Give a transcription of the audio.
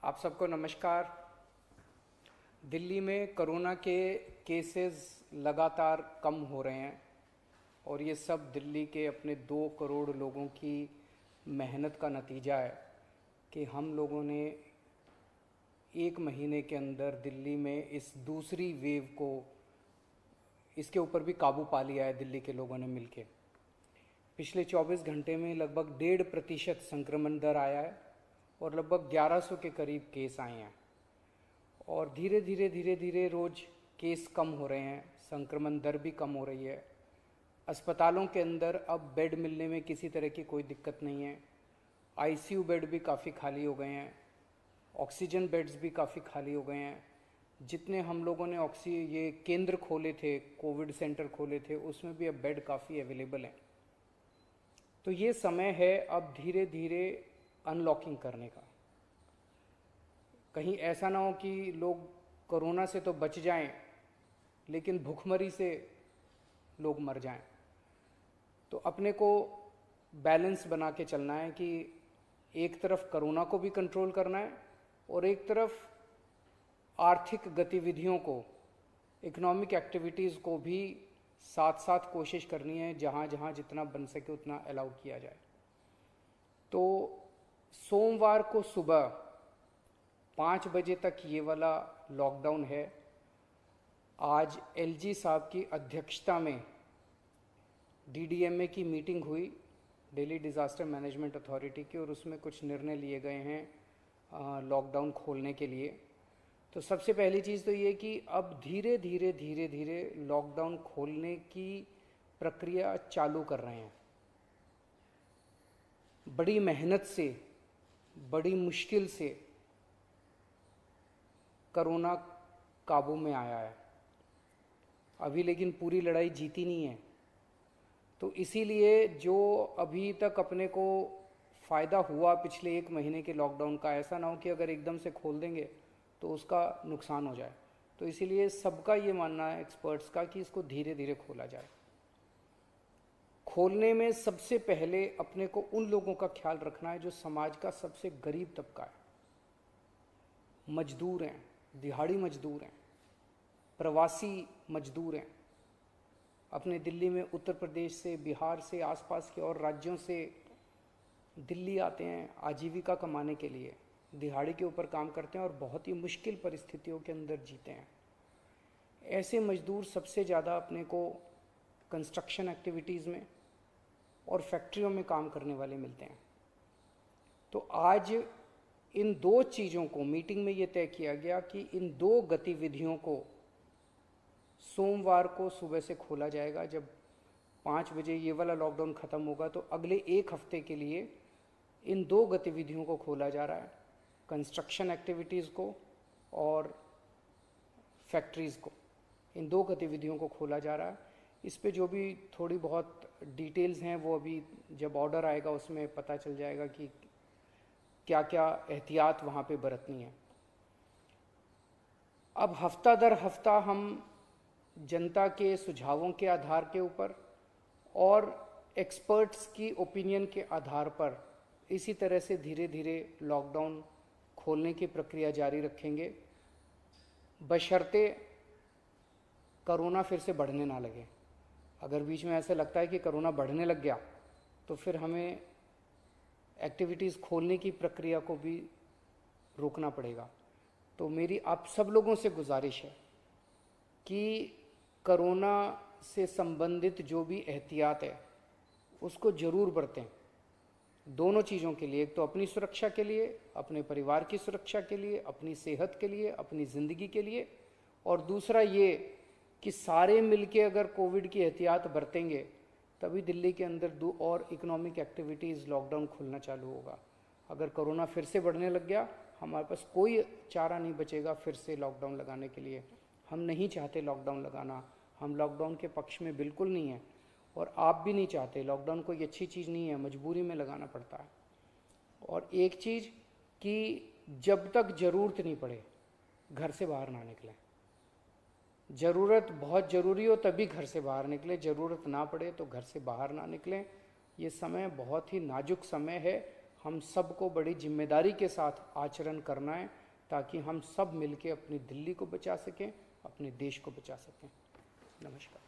आप सबको नमस्कार। दिल्ली में कोरोना के केसेस लगातार कम हो रहे हैं और ये सब दिल्ली के अपने 2 करोड़ लोगों की मेहनत का नतीजा है कि हम लोगों ने 1 महीने के अंदर दिल्ली में इस दूसरी वेव को इसके ऊपर भी काबू पा लिया है। दिल्ली के लोगों ने मिलके पिछले 24 घंटे में लगभग 1.5% संक्रमण दर आया है और लगभग 1100 के करीब केस आए हैं और धीरे धीरे रोज़ केस कम हो रहे हैं, संक्रमण दर भी कम हो रही है। अस्पतालों के अंदर अब बेड मिलने में किसी तरह की कोई दिक्कत नहीं है। आईसीयू बेड भी काफ़ी खाली हो गए हैं, ऑक्सीजन बेड्स भी काफ़ी खाली हो गए हैं। जितने हम लोगों ने ये केंद्र खोले थे, कोविड सेंटर खोले थे, उसमें भी अब बेड काफ़ी अवेलेबल हैं। तो ये समय है अब धीरे धीरे अनलॉकिंग करने का। कहीं ऐसा ना हो कि लोग कोरोना से तो बच जाएं लेकिन भूखमरी से लोग मर जाएं। तो अपने को बैलेंस बना के चलना है कि एक तरफ कोरोना को भी कंट्रोल करना है और एक तरफ आर्थिक गतिविधियों को, इकोनॉमिक एक्टिविटीज़ को भी साथ साथ कोशिश करनी है, जहाँ जहाँ जितना बन सके उतना अलाउ किया जाए। तो सोमवार को सुबह 5 बजे तक ये वाला लॉकडाउन है। आज एलजी साहब की अध्यक्षता में डीडीएमए की मीटिंग हुई, दिल्ली डिज़ास्टर मैनेजमेंट अथॉरिटी की, और उसमें कुछ निर्णय लिए गए हैं लॉकडाउन खोलने के लिए। तो सबसे पहली चीज़ तो ये कि अब धीरे धीरे लॉकडाउन खोलने की प्रक्रिया चालू कर रहे हैं। बड़ी मेहनत से, बड़ी मुश्किल से कोरोना काबू में आया है अभी, लेकिन पूरी लड़ाई जीती नहीं है। तो इसीलिए जो अभी तक अपने को फ़ायदा हुआ पिछले 1 महीने के लॉकडाउन का, ऐसा ना हो कि अगर एकदम से खोल देंगे तो उसका नुकसान हो जाए। तो इसीलिए सबका ये मानना है, एक्सपर्ट्स का, कि इसको धीरे धीरे खोला जाए। खोलने में सबसे पहले अपने को उन लोगों का ख्याल रखना है जो समाज का सबसे गरीब तबका है। मजदूर हैं, दिहाड़ी मजदूर हैं, प्रवासी मजदूर हैं। अपने दिल्ली में उत्तर प्रदेश से, बिहार से, आसपास के और राज्यों से दिल्ली आते हैं आजीविका कमाने के लिए, दिहाड़ी के ऊपर काम करते हैं और बहुत ही मुश्किल परिस्थितियों के अंदर जीते हैं। ऐसे मजदूर सबसे ज़्यादा अपने को कंस्ट्रक्शन एक्टिविटीज़ में और फैक्ट्रियों में काम करने वाले मिलते हैं। तो आज इन 2 चीज़ों को, मीटिंग में ये तय किया गया कि इन 2 गतिविधियों को सोमवार को सुबह से खोला जाएगा। जब 5 बजे ये वाला लॉकडाउन ख़त्म होगा तो अगले 1 हफ्ते के लिए इन 2 गतिविधियों को खोला जा रहा है, कंस्ट्रक्शन एक्टिविटीज़ को और फैक्ट्रीज़ को। इन 2 गतिविधियों को खोला जा रहा है। इस पे जो भी थोड़ी बहुत डिटेल्स हैं वो अभी जब ऑर्डर आएगा उसमें पता चल जाएगा कि क्या क्या एहतियात वहाँ पे बरतनी है। अब हफ्ता दर हफ्ता हम जनता के सुझावों के आधार के ऊपर और एक्सपर्ट्स की ओपिनियन के आधार पर इसी तरह से धीरे धीरे लॉकडाउन खोलने की प्रक्रिया जारी रखेंगे, बशर्ते कोरोना फिर से बढ़ने ना लगे। अगर बीच में ऐसा लगता है कि कोरोना बढ़ने लग गया तो फिर हमें एक्टिविटीज़ खोलने की प्रक्रिया को भी रोकना पड़ेगा। तो मेरी आप सब लोगों से गुजारिश है कि कोरोना से संबंधित जो भी एहतियात है उसको ज़रूर बरतें, दोनों चीज़ों के लिए। एक तो अपनी सुरक्षा के लिए, अपने परिवार की सुरक्षा के लिए, अपनी सेहत के लिए, अपनी ज़िंदगी के लिए, और दूसरा ये कि सारे मिलके अगर कोविड की एहतियात बरतेंगे तभी दिल्ली के अंदर 2 और इकोनॉमिक एक्टिविटीज़ लॉकडाउन खुलना चालू होगा। अगर कोरोना फिर से बढ़ने लग गया, हमारे पास कोई चारा नहीं बचेगा फिर से लॉकडाउन लगाने के लिए। हम नहीं चाहते लॉकडाउन लगाना, हम लॉकडाउन के पक्ष में बिल्कुल नहीं हैं और आप भी नहीं चाहते। लॉकडाउन कोई अच्छी चीज़ नहीं है, मजबूरी में लगाना पड़ता है। और एक चीज़ कि जब तक ज़रूरत नहीं पड़े घर से बाहर ना निकलें। ज़रूरत बहुत ज़रूरी हो तभी घर से बाहर निकलें, ज़रूरत ना पड़े तो घर से बाहर ना निकलें। ये समय बहुत ही नाजुक समय है। हम सबको बड़ी जिम्मेदारी के साथ आचरण करना है, ताकि हम सब मिलके अपनी दिल्ली को बचा सकें, अपने देश को बचा सकें। नमस्कार।